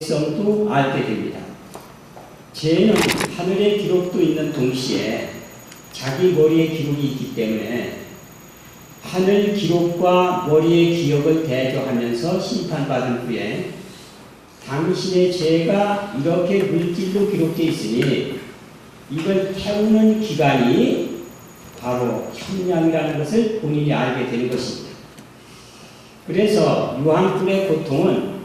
성도 알게 됩니다. 죄는 하늘의 기록도 있는 동시에 자기 머리에 기록이 있기 때문에 하늘 기록과 머리의 기억을 대조하면서 심판받은 후에 당신의 죄가 이렇게 물질로 기록되어 있으니 이걸 태우는 기간이 바로 현량이라는 것을 본인이 알게 되는 것입니다. 그래서 유황불의 고통은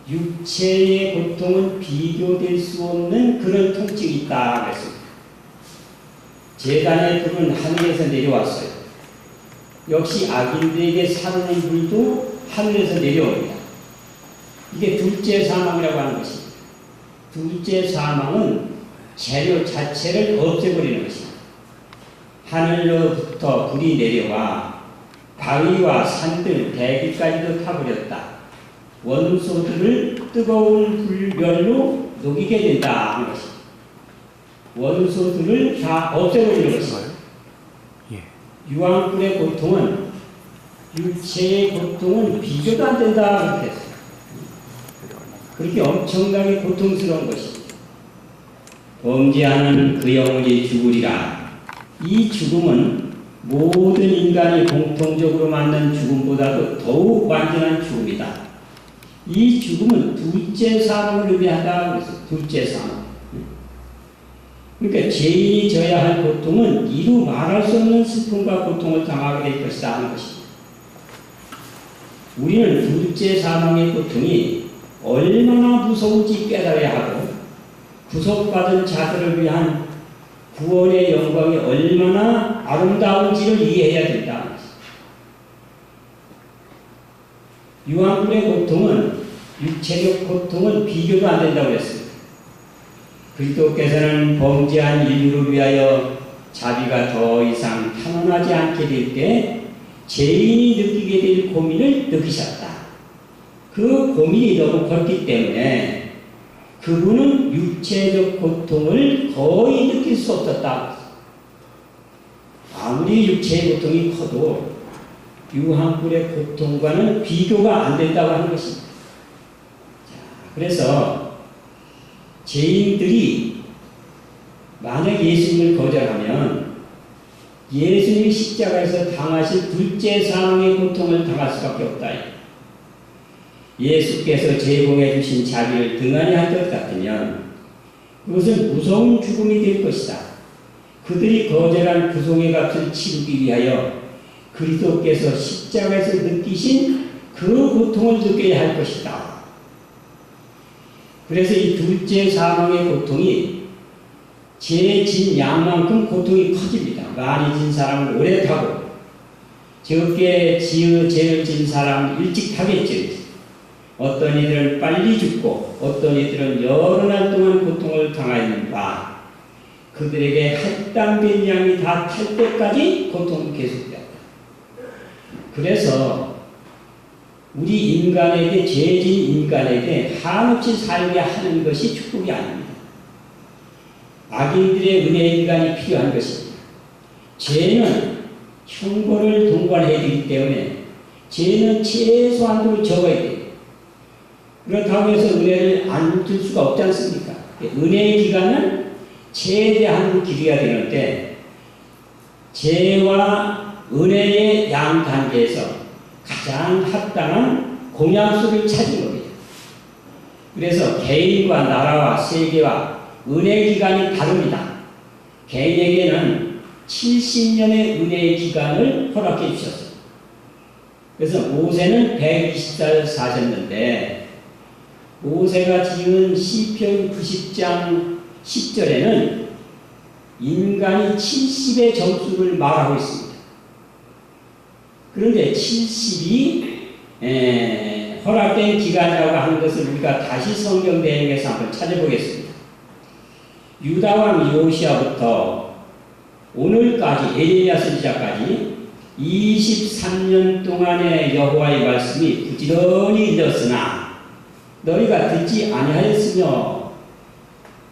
육체의 고통은 비교될 수 없는 그런 통증이 있다 그랬습니다. 제단의 불은 하늘에서 내려왔어요. 역시 악인들에게 사르는 불도 하늘에서 내려옵니다. 이게 둘째 사망이라고 하는 것입니다. 둘째 사망은 재료 자체를 없애버리는 것입니다. 하늘로부터 불이 내려와 바위와 산들, 대기까지도 타버렸다. 원소들을 뜨거운 불멸로 녹이게 된다 하는 것입니다. 원소들을 다 없애버리는 것입니다. 유황불의 고통은 육체의 고통은 비교도 안 된다 그렇게 했어요. 그렇게 엄청나게 고통스러운 것입니다. 범죄하는 그 영혼이 죽으리라. 이 죽음은 모든 인간이 공통적으로 맞는 죽음보다도 더욱 완전한 죽음이다. 이 죽음은 둘째 사망을 의미한다 그래서 둘째 사망. 그러니까 죄인이 져야 할 고통은 이루 말할 수 없는 슬픔과 고통을 당하게 될 것이다 하는 것입니다. 우리는 둘째 사망의 고통이 얼마나 무서운지 깨달아야 하고 구속받은 자들을 위한 구원의 영광이 얼마나 아름다운지를 이해해야 된다. 유황불의 고통은 육체적 고통은 비교도 안 된다고 했습니다. 그리스도께서는 범죄한 인류를 위하여 자비가 더 이상 탄원하지 않게 될 때 죄인이 느끼게 될 고민을 느끼셨다. 그 고민이 너무 컸기 때문에 그분은 육체적 고통을 거의 느낄 수 없었다. 아무리 육체의 고통이 커도 유황불의 고통과는 비교가 안 된다고 하는 것입니다. 그래서 죄인들이 만약 예수님을 거절하면 예수님이 십자가에서 당하신 둘째 사망의 고통을 당할 수밖에 없다. 예수께서 제공해 주신 자비를 등한히 할 것 같으면 그것은 무서운 죽음이 될 것이다. 그들이 거절한 구속의 값을 치르기 위하여 그리스도께서 십자가에서 느끼신 그 고통을 느껴야 할 것이다. 그래서 이 둘째 사망의 고통이 죄 진 양만큼 고통이 커집니다. 많이 진 사람은 오래 타고 적게 죄를 진 사람은 일찍 타겠죠. 어떤 이들은 빨리 죽고 어떤 이들은 여러 날 동안 고통을 당하였는가 그들에게 할당된 양이 다 탈 때까지 고통은 계속된다. 그래서 우리 인간에게 죄진 인간에게 한없이 살게 하는 것이 축복이 아닙니다. 악인들의 은혜의 기간이 필요한 것입니다. 죄는 형벌을 동반해야 되기 때문에 죄는 최소한도 적어야 돼요. 그렇다고 해서 은혜를 안 줄 수가 없지 않습니까? 은혜의 기간은 최대한으로 길어야 되는데 죄와 은혜의 양 단계에서 가장 합당한 공약수를 찾은 겁니다. 그래서 개인과 나라와 세계와 은혜 기간이 다릅니다. 개인에게는 70년의 은혜의 기간을 허락해 주셨어요. 그래서 모세는 120살 사셨는데 모세가 지은 시편 90장 10절에는 인간이 70의 점수를 말하고 있습니다. 그런데 70이 허락된 기간이라고 하는 것을 우리가 다시 성경 대행에서 한번 찾아보겠습니다. 유다왕 요시아부터 오늘까지 에레미야 선지자까지 23년 동안의 여호와의 말씀이 부지런히 일렀으나 너희가 듣지 아니하였으며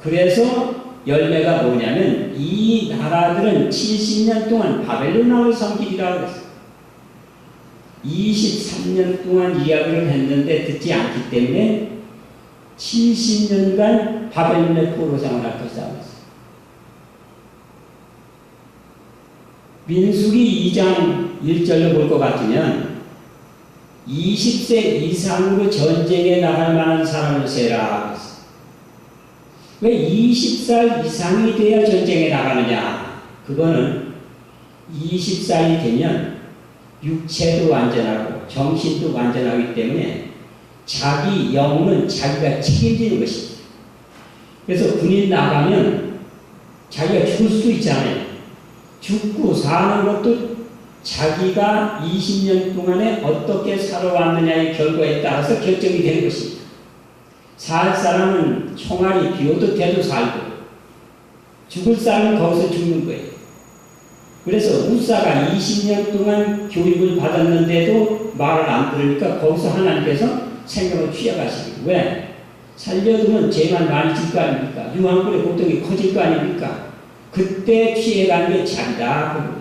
그래서 열매가 뭐냐면 이 나라들은 70년 동안 바벨론왕을 섬기리라고 했어요. 23년 동안 이야기를 했는데 듣지 않기 때문에 70년간 바벨론의 포로 생활할 것이다. 민수기 2장 1절로 볼 것 같으면 20세 이상으로 전쟁에 나갈 만한 사람을 세라. 왜 20살 이상이 돼야 전쟁에 나가느냐? 그거는 20살이 되면 육체도 완전하고 정신도 완전하기 때문에 자기 영혼은 자기가 책임지는 것입니다. 그래서 군인 나가면 자기가 죽을 수도 있잖아요. 죽고 사는 것도 자기가 20년 동안에 어떻게 살아왔느냐의 결과에 따라서 결정이 되는 것입니다. 살 사람은 총알이 비오듯해도 살고 죽을 사람은 거기서 죽는 거예요. 그래서 우사가 20년 동안 교육을 받았는데도 말을 안 들으니까 거기서 하나님께서 생명을 취해가시고, 왜? 살려두면 죄만 많이 질 거 아닙니까? 유황불의 고통이 커질 거 아닙니까? 그때 취해가는 게 자비다.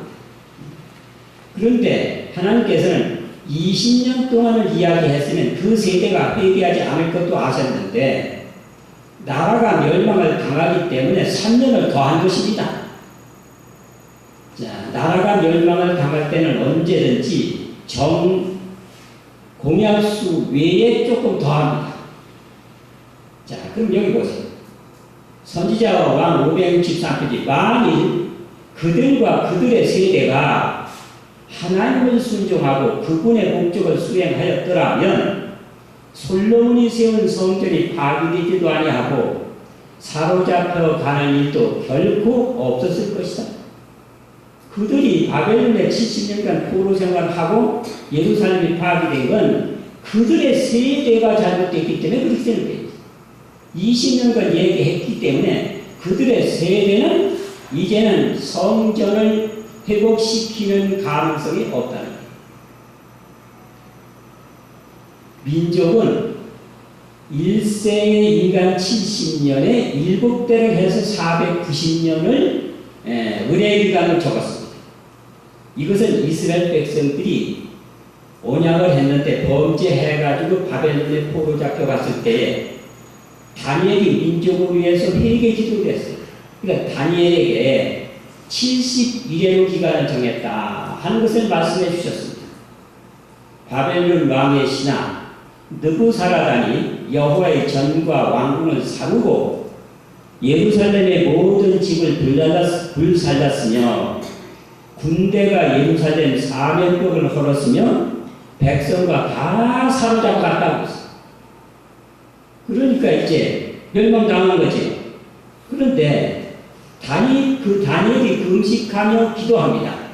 그런데 하나님께서는 20년 동안을 이야기했으면 그 세대가 회개하지 않을 것도 아셨는데 나라가 멸망을 당하기 때문에 3년을 더한 것입니다. 자, 나라가 멸망을 당할 때는 언제든지 공약수 외에 조금 더합니다. 자, 그럼 여기 보세요. 선지자와 왕 563페이지. 만일 그들과 그들의 세대가 하나님을 순종하고 그분의 목적을 수행하였더라면 솔로몬이 세운 성전이 파괴되지도 아니하고 사로잡혀 가는 일도 결코 없었을 것이다. 그들이 바벨론에 70년간 포로 생활하고 예루살렘이 파괴된 건 그들의 세대가 잘못됐기 때문에 그렇게 되는 거예요. 20년간 얘기했기 때문에 그들의 세대는 이제는 성전을 회복시키는 가능성이 없다는 거예요. 민족은 1세의 인간 70년에 7대를 해서 490년을 은혜기간을 적었습니다. 이것은 이스라엘 백성들이 언약을 했는데 범죄해가지고 바벨론에 포로 잡혀갔을 때에 다니엘이 민족을 위해서 회개 기도를 했어요. 그러니까 다니엘에게 71회로 기간을 정했다 하는 것을 말씀해 주셨습니다. 바벨론 왕의 신하 느부사라단이 여호와의 전과 왕궁을 사르고 예루살렘의 모든 집을 불살랐으며 군대가 예루살렘 사면벽을 헐었으며 백성과 다 사로잡았다고 했어요. 그러니까 이제 멸망당한 거지. 그런데 다니엘이 금식하며 기도합니다.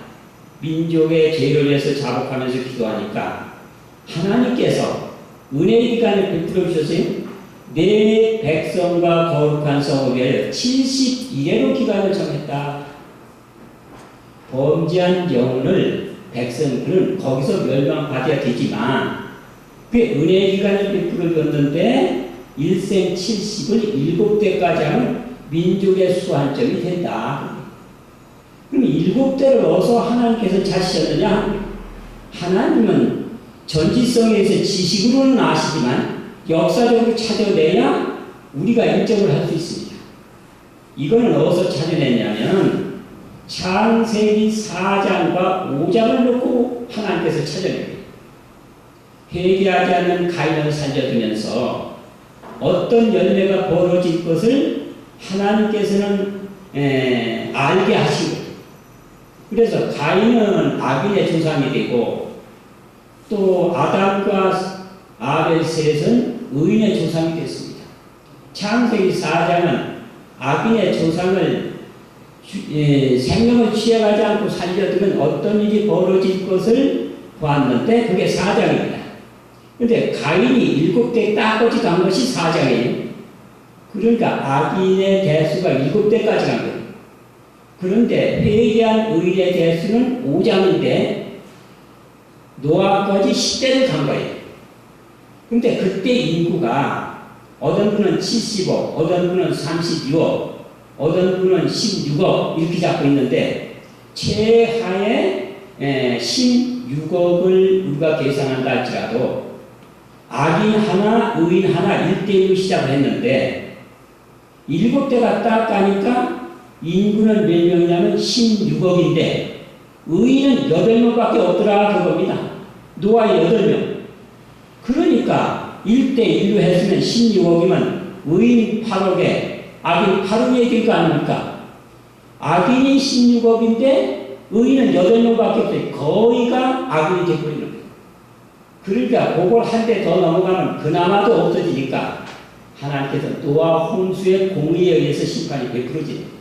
민족의 죄를 위해서 자복하면서 기도하니까 하나님께서 은혜의 기간을 베풀어 주셨어요. 내 백성과 거룩한 성을 위하여 71회로 기간을 정했다. 범죄한 영혼을 백성들은 거기서 멸망받아야 되지만 그 은혜의 기간을 베풀어 줬는데 일생 70을 7대까지 하면 민족의 수한점이 된다. 그럼 7대를 어디서 하나님께서 찾으셨느냐? 하나님은 전지성에서 지식으로는 아시지만 역사적으로 찾아내야 우리가 인정을 할 수 있습니다. 이거는 어디서 찾아냈냐면 창세기 4장과 5장을 놓고 하나님께서 찾아냅니다. 회개하지 않는 가인을 살려두면서 어떤 열매가 벌어질 것을 하나님께서는 알게 하시고, 그래서 가인은 악인의 조상이 되고 또 아담과 아벨 셋은 의인의 조상이 됐습니다. 창세기 4장은 악인의 조상을 생명을 취해가지 않고 살려두면 어떤 일이 벌어질 것을 보았는데 그게 4장입니다. 그런데 가인이 7대 따거지 간 것이 4장이에요. 그러니까 악인의 대수가 7대까지 간 거예요. 그런데 회개한 의인의 대수는 5장인데 노아까지 10대를 간 거예요. 그런데 그때 인구가 어떤 분은 70억, 어떤 분은 36억, 어떤 분은 16억 이렇게 잡고 있는데 최하의 16억을 우리가 계산한다 할지라도 악인 하나, 의인 하나 1대1로 시작을 했는데 7대가 딱 가니까 인구는 몇 명이냐면 16억인데 의인은 8명밖에 없더라 그겁니다. 노아 8명. 그러니까 1대1로 했으면 16억이면 의인 8억에 악인 8억의 될 거 아닙니까? 악인이 16억인데 의인은 8명밖에 없어요. 거의가 악인이 되어버리는 거예요. 그러니까 그걸 한 대 더 넘어가면 그나마도 없어지니까 하나님께서 노아 홍수의 공의에 의해서 심판이 베풀어지는 거예요.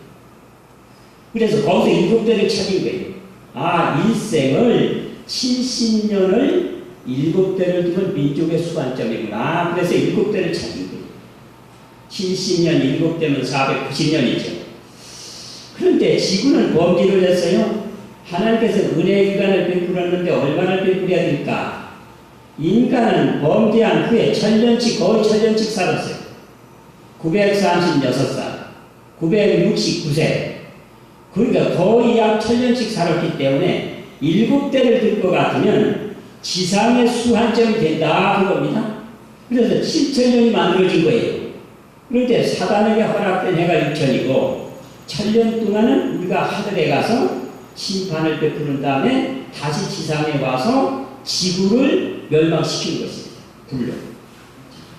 그래서 거기서 7대를 찾은 거예요. 아, 일생을 70년을 7대를 두는 민족의 수관점이구나. 그래서 7대를 찾은 거예요. 70년 7대면 490년이죠. 그런데 지구는 범죄를 했어요. 하나님께서 은혜의 기간을 베풀었는데 얼마나 베풀어야 될까? 인간은 범죄한 후에 천년씩 거의 천년씩 살았어요. 936살, 969세. 그러니까 거의 약 천년씩 살았기 때문에 7대를 들 것 같으면 지상의 수한점이 된다 그겁니다. 그래서 7천년이 만들어진 거예요. 그런데 사단에게 허락된 해가 6천이고 천년 동안은 우리가 하늘에 가서 심판을 베푸는 다음에 다시 지상에 와서 지구를 멸망시키는 것입니다. 불로.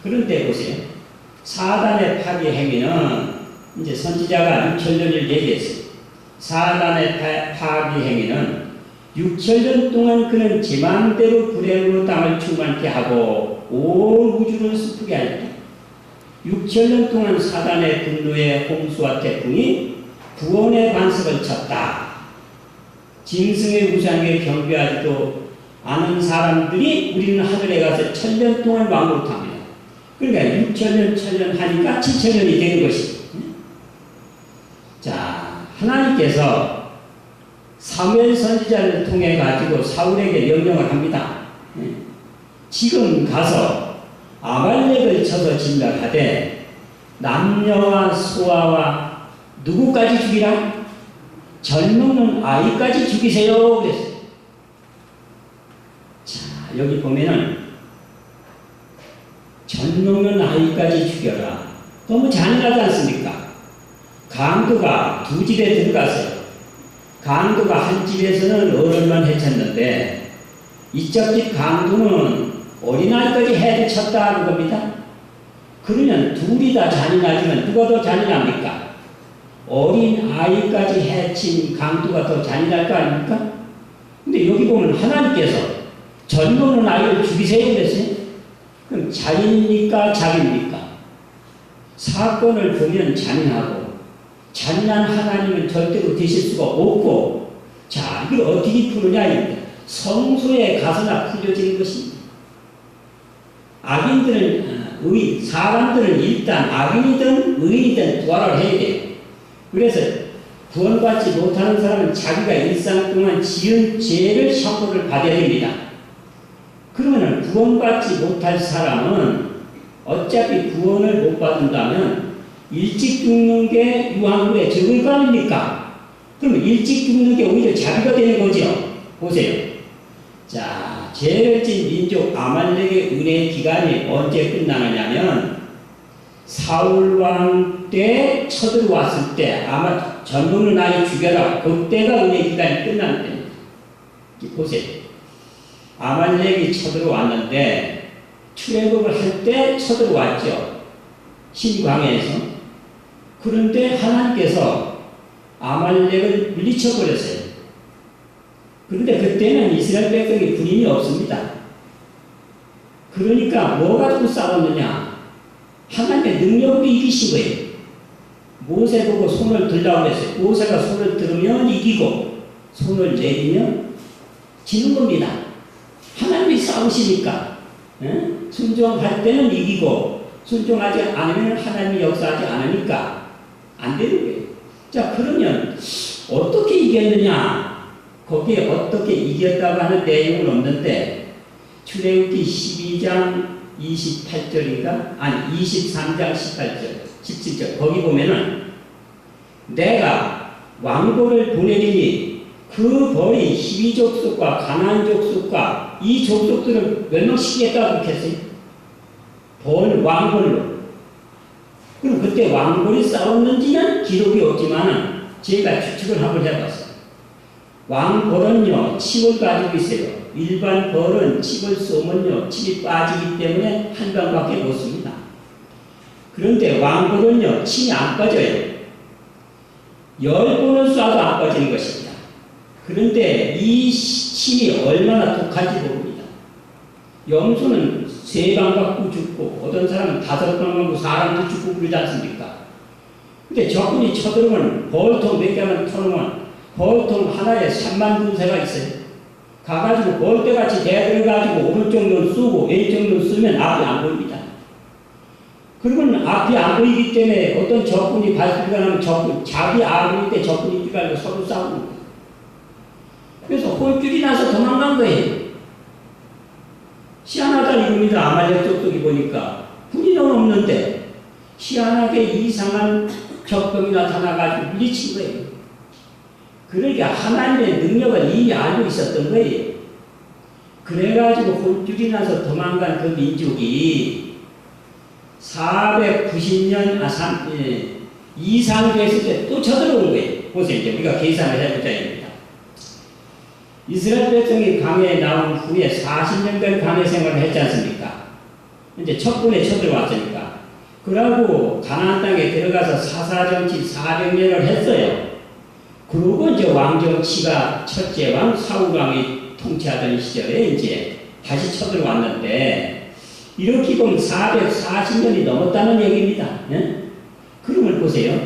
그런데 보세요. 사단의 파괴 행위는 이제 선지자가 6천년을 얘기했어요. 사단의 파괴 행위는 6천년 동안 그는 제 마음대로 불행으로 땅을 충만케 하고 온 우주를 슬프게 하였다. 6천년 동안 사단의 분노의 홍수와 태풍이 구원의 반석을 쳤다. 짐승의 우상에 경배하지도 않은 사람들이 우리는 하늘에 가서 천년 동안 왕노릇합니다. 그러니까 6천년, 천년 하니까 7천년이 되는 것이죠. 자, 하나님께서 사무엘 선지자를 통해 가지고 사울에게 명령을 합니다. 지금 가서 아말렉을 쳐서 진멸하되 남녀와 소아와 누구까지 죽이라? 젊은 아이까지 죽이세요. 그랬어요. 자, 여기 보면은 젊은 아이까지 죽여라. 너무 잔인하지 않습니까? 강도가 두 집에 들어갔어요. 강도가 한 집에서는 어른만 해쳤는데 이쪽 집 강도는 어린아이까지 해쳤다 그겁니다. 그러면 둘이 다 잔인하지만 누가 더 잔인합니까? 어린아이까지 해친 강도가 더 잔인할 거 아닙니까? 근데 여기 보면 하나님께서 젊은 아이를 죽이세요 그랬어요. 그럼 잔인입니까? 자기입니까? 사건을 보면 잔인하고 잔인한 하나님은 절대로 되실 수가 없고, 자, 이걸 어떻게 푸느냐? 성소에 가서나 풀려지는 것입니다. 악인들은, 사람들은 일단 악인이든 의인이든 부활을 해야 돼요. 그래서 구원받지 못하는 사람은 자기가 일상 동안 지은 죄를 형벌을 받아야 됩니다. 그러면 구원받지 못할 사람은 어차피 구원을 못 받는다면 일찍 죽는 게 유황불에 적을 거 아닙니까? 그러면 일찍 죽는 게 오히려 자비가 되는 거죠. 보세요. 자, 죄를 진 민족 아말렉의 은혜의 기간이 언제 끝나느냐면 사울왕 때 쳐들어왔을 때 아마 젊은 아이 죽여라. 그때가 은혜 기간이 끝나는 때입니다. 보세요. 아말렉이 쳐들어왔는데 출애굽을 할 때 쳐들어왔죠. 신광야에서. 그런데 하나님께서 아말렉을 물리쳐버렸어요. 그런데 그때는 이스라엘 백성이 군인이 없습니다. 그러니까 뭐 가지고 싸웠느냐? 하나님의 능력으로 이기신 거예요. 모세 보고 손을 들라고 했어요. 모세가 손을 들으면 이기고 손을 내리면 지는 겁니다. 하나님이 싸우시니까 순종할 때는 이기고 순종하지 않으면 하나님이 역사하지 않으니까 안 되는 거예요. 자, 그러면 어떻게 이겼느냐? 거기에 어떻게 이겼다고 하는 내용은 없는데 출애굽기 12장 28절인가? 아니 23장 18절 17절 거기 보면은 내가 왕고를 보내리니 그 벌이 히위 족속과 가나안 족속과 이 족속들을 멸망시키겠다고 그렇게 했어요. 왕벌로. 그럼 그때 왕벌이 싸웠는지는 기록이 없지만은 제가 추측을 한번 해봤어요. 왕벌은요, 칩을 가지고 있어요. 일반 벌은 칩을 쏘면요, 칩이 빠지기 때문에 한 방밖에 못 씁니다. 그런데 왕벌은요, 침이 안 빠져요. 10번을 쏴도 안 빠지는 것입니다. 그런데 이 침이 얼마나 독한지 모릅니다. 염소는 3방 갖고 죽고, 어떤 사람은 5방 갖고 사람도 죽고 그러지 않습니까? 근데 적군이 쳐들어오면 벌통 몇 개만 터놓으면 벌통 하나에 3만 군세가 있어요. 가가지고 벌떼같이 대들어가지고 오른쪽 눈 쏘고 왼쪽 눈 쏘면 앞이 안 보입니다. 그러면 앞이 안 보이기 때문에 어떤 적군이 발소리가 나면 자기 아군일 때 적군이 뛰어가지고 서로 싸우는 거예요. 그래서 혼쭐이 나서 도망간 거예요. 희한하다 이겁니다. 아말렉 족속이 보니까 군인은 없는데 희한하게 이상한 적병이 나타나가지고 물리친 거예요. 그러니까 하나님의 능력을 이미 알고 있었던 거예요. 그래가지고 혼쭐이 나서 도망간 그 민족이 490년 이상 됐을 때 또 쳐들어온 거예요. 보세요. 이제 우리가 계산을 해보자 입니다. 이스라엘 백성이 광야에 나온 후에 40년간 광야 생활을 했지 않습니까? 이제 첫 번에 쳐들어왔으니까. 그러고 가나안 땅에 들어가서 사사정치 400년을 했어요. 그러고 이제 왕정치가 첫째 왕 사울왕이 통치하던 시절에 이제 다시 쳐들어왔는데, 이렇게 보면 440년이 넘었다는 얘기입니다. 예? 그러면 보세요.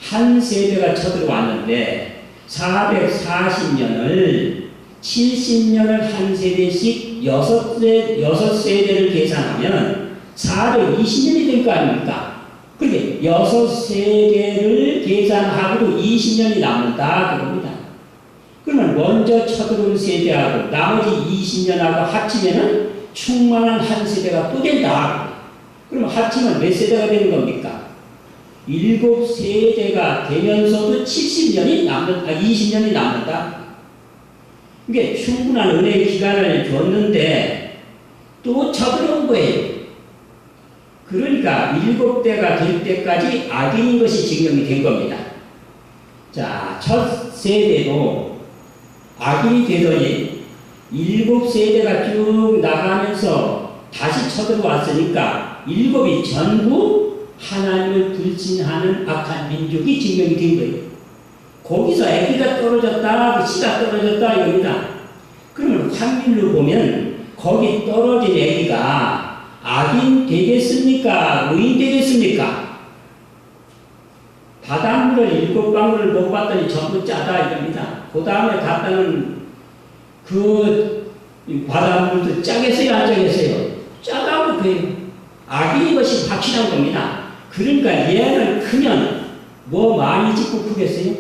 한 세대가 쳐들어왔는데 440년을 70년을 한 세대씩 6세대를 계산하면 420년이 될 거 아닙니까? 그런데 6세대를 계산하고도 20년이 남는다 그겁니다. 그러면 먼저 쳐들어온 세대하고 나머지 20년하고 합치면은 충만한 한 세대가 또 된다. 그럼 합치면 몇 세대가 되는 겁니까? 7세대가 되면서도 20년이 남는다. 이게 충분한 은혜의 기간을 줬는데 또 쳐들어온 거예요. 그러니까 7대가 될 때까지 악인인 것이 증명이 된 겁니다. 자, 첫 세대도 악인이 되더니 7세대가 쭉 나가면서 다시 쳐들어왔으니까 7이 전부 하나님을 불신하는 악한 민족이 증명이 된 거예요. 거기서 아기가 떨어졌다, 씨가 떨어졌다 이겁니다. 그러면 확률로 보면 거기 떨어진 아기가 악인 되겠습니까? 의인 되겠습니까? 바닷물을 7방울을 못 봤더니 전부 짜다 이겁니다. 그 다음에 갔다는 그 바닷물도 짜겠어요? 안 짜겠어요? 짜다고 그래요. 악인인 것이 확실한 겁니다. 그러니까 얘는 크면 뭐 많이 짓고 크겠어요?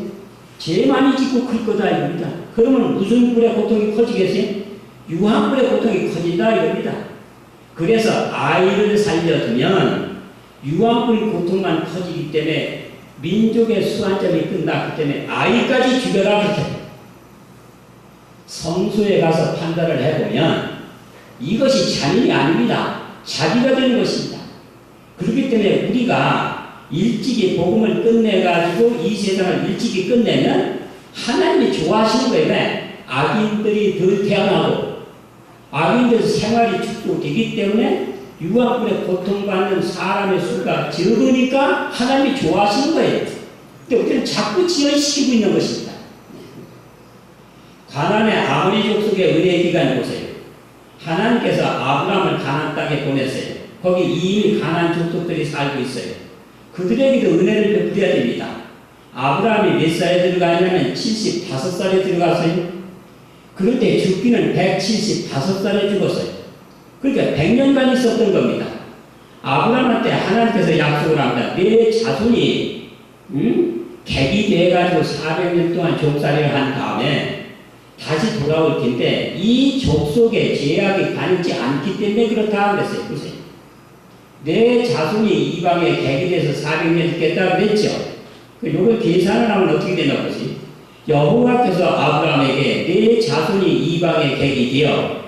제일 많이 짓고 클 거다 이겁니다. 그러면 무슨 뿔의 고통이 커지겠어요? 유황불의 고통이 커진다 이겁니다. 그래서 아이를 살려두면 유황불 고통만 커지기 때문에 민족의 수완점이 끝났기 때문에 아이까지 죽여라 그렇게. 성소에 가서 판단을 해보면 이것이 잔인이 아닙니다. 자비가 되는 것입니다. 그렇기 때문에 우리가 일찍이 복음을 끝내가지고 이 세상을 일찍이 끝내면 하나님이 좋아하시는 거예요. 악인들이 덜 태어나고 악인들 생활이 축소되기 때문에 유황불에 고통받는 사람의 수가 적으니까 하나님이 좋아하시는 거예요. 근데 우리는 자꾸 지연시키고 있는 것입니다. 가나안의 아모리 족속의 은혜의 기간을 보세요. 하나님께서 아브라함을 가나안 땅에 보냈어요. 거기 이미 가나안 족속들이 살고 있어요. 그들에게도 은혜를 베풀어야 됩니다. 아브라함이 몇 살에 들어가냐면 75살에 들어갔어요. 그런데 죽기는 175살에 죽었어요. 그러니까 100년간 있었던 겁니다. 아브라함한테 하나님께서 약속을 합니다. 내 자손이 객이 돼가지고 400년 동안 종살이를 한 다음에 다시 돌아올 텐데 이 족속에 죄악이 가지 않기 때문에 그렇다 그랬어요. 보세요. 내 자손이 이방에 객이 돼서 400년 있겠다 그랬죠. 요걸 계산을 하면 어떻게 되나 보지? 여호와께서 아브라함에게 내 자손이 이방의 객이 되어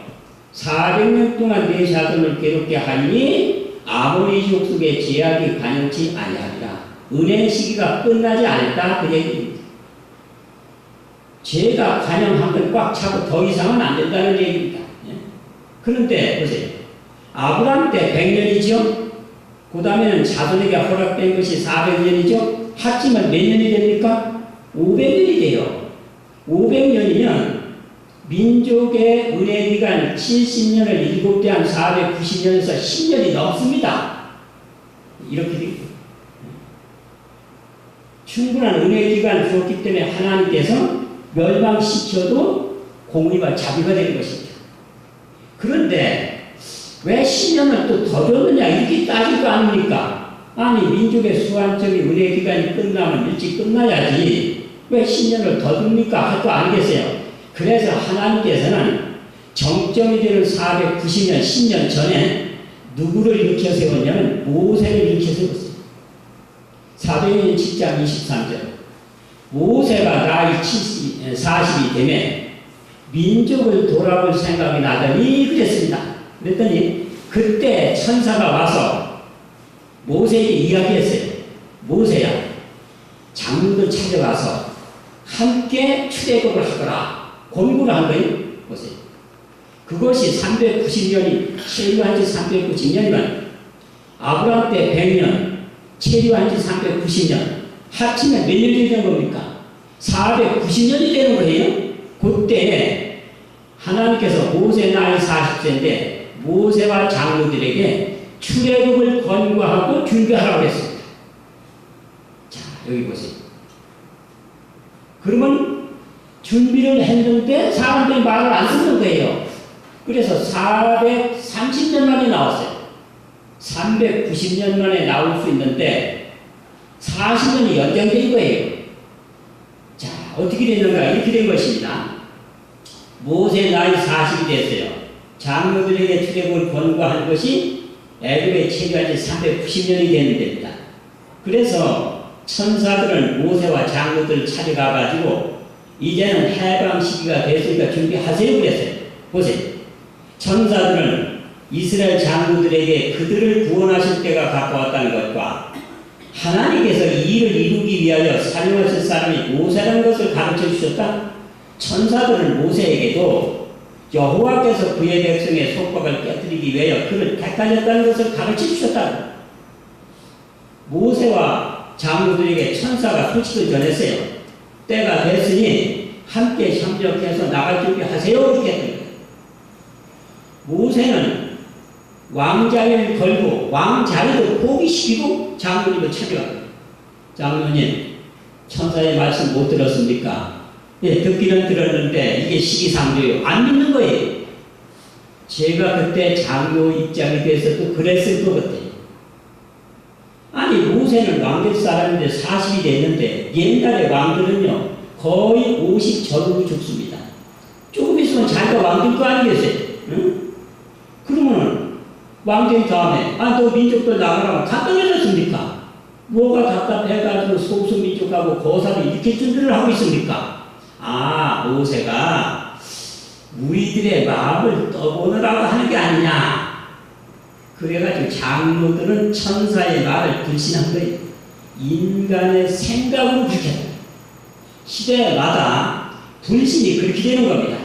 400년 동안 내 자손을 괴롭게 하니 아모리 족속의 죄악이 관영치 아니하리라. 은혜의 시기가 끝나지 않았다 그 얘기입니다. 죄가 관영한 건 꽉 차고 더 이상은 안 된다는 얘기입니다. 예? 그런데 보세요. 아브라함 때 100년이죠. 그 다음에는 자손에게 허락된 것이 400년이죠. 합치면 몇 년이 됩니까? 500년이 돼요. 500년이면 민족의 은혜 기간 70년을 7배 한 490년에서 10년이 넘습니다. 이렇게 됩니다. 충분한 은혜 기간을 주었기 때문에 하나님께서 멸망시켜도 공의와 자비가 되는 것입니다. 그런데 왜 10년을 또 더 줬느냐 이렇게 따질 거 아닙니까? 아니 민족의 수완적인 은혜 기간이 끝나면 일찍 끝나야지 왜 10년을 더 줍니까? 할 거 아니겠어요? 그래서 하나님께서는 정점이 되는 490년 10년 전에 누구를 일으켜 세웠냐면 모세를 일으켜 세웠어요. 사도행전 7장 23절 모세가 나이 40이 되면 민족을 돌아볼 생각이 나더니 그랬습니다. 그랬더니 그때 천사가 와서 모세에게 이야기했어요. 모세야 장로들 찾아가서 함께 출애굽을 하거라. 권고를 한 거예요. 보세요. 그것이 390년이 체류한 지 390년이면 아브라함 때 100년 체류한 지 390년 합치면 몇 년이 되는 겁니까? 490년이 되는 거예요. 그때 하나님께서 모세 나이 40세인데 모세와 장로들에게 출애굽을 권고하고 준비하라고 했습니다. 자, 여기 보세요. 그러면 준비를 했는데 사람들이 말을 안 듣는 거예요. 그래서 430년 만에 나왔어요. 390년 만에 나올 수 있는데 40년이 연장된 거예요. 자, 어떻게 됐는가? 이렇게 된 것입니다. 모세 나이 40이 됐어요. 장로들에게 출애굽을 권고한 것이 애굽에 체류한 지 390년이 되는 데입니다. 그래서 천사들은 모세와 장로들을 찾아가 가지고 이제는 해방 시기가 됐으니까 준비하세요 그랬어요. 보세요. 천사들은 이스라엘 장로들에게 그들을 구원하실 때가 가까웠다는 것과 하나님께서 이 일을 이루기 위하여 사용하실 사람이 모세라는 것을 가르쳐 주셨다. 천사들은 모세에게도 여호와께서 그의 백성의 속박을 깨뜨리기 위하여 그를 택하셨다는 것을 가르쳐 주셨다. 모세와 장로들에게 천사가 소식을 전했어요. 때가 됐으니 함께 협력해서 나갈 준비하세요. 이렇게 했던 거예요. 모세는 왕자를 걸고 왕자리도 포기시키고 장로님을 찾아갑니다. 장로님, 천사의 말씀 못 들었습니까? 예, 듣기는 들었는데 이게 시기상조예요. 안 믿는 거예요. 제가 그때 장로 입장이 돼서도 그랬을 것 같아요. 아니 모세는 왕될 사람인데 40이 됐는데 옛날에 왕들은요 거의 50 전후로 죽습니다. 조금 있으면 자기가 왕될 거 아니겠어요? 응? 그러면 왕된 다음에 너 민족들 나가라면 답답해졌습니까? 뭐가 답답해가지고 소수민족하고 거사를 이렇게 준비를 하고 있습니까? 모세가 우리들의 마음을 떠보느라고 하는 게 아니냐. 그래가지고 장로들은 천사의 말을 불신한 거예요. 인간의 생각으로 그렇게 합니다. 시대마다 불신이 그렇게 되는 겁니다.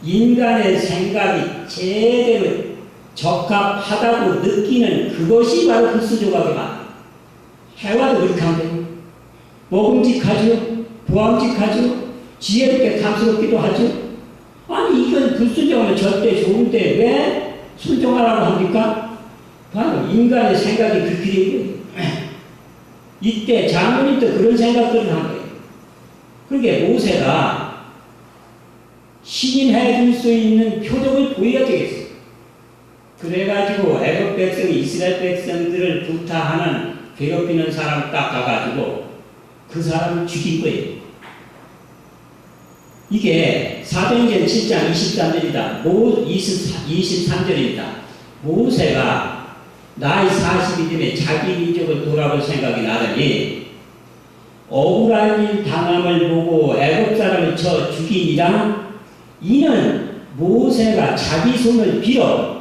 인간의 생각이 제대로 적합하다고 느끼는 그것이 바로 불수조각의 말. 해와도 그렇게 하면 먹음직하죠. 보암직하죠. 지혜롭게 탐스럽기도 하죠. 아니 이건 불순종하면 저때 좋은데 왜 순종하라고 합니까? 바로 인간의 생각이 그렇게 된 거예요. 이때 장로님도 그런 생각들을 한 거예요. 그러니까 모세가 시인해 줄 수 있는 표적을 보여야 되겠어요. 그래가지고 애굽 백성이 이스라엘 백성들을 구타하는 괴롭히는 사람 딱 가가지고 그 사람을 죽인 거예요. 이게 사도행전 7장 23절이다. 23절입니다. 모세가 나이 40이 되면 자기 민족을 돌아볼 생각이 나더니 억울한 일 당함을 보고 애굽 사람을 쳐 죽이니라. 이는 모세가 자기 손을 빌어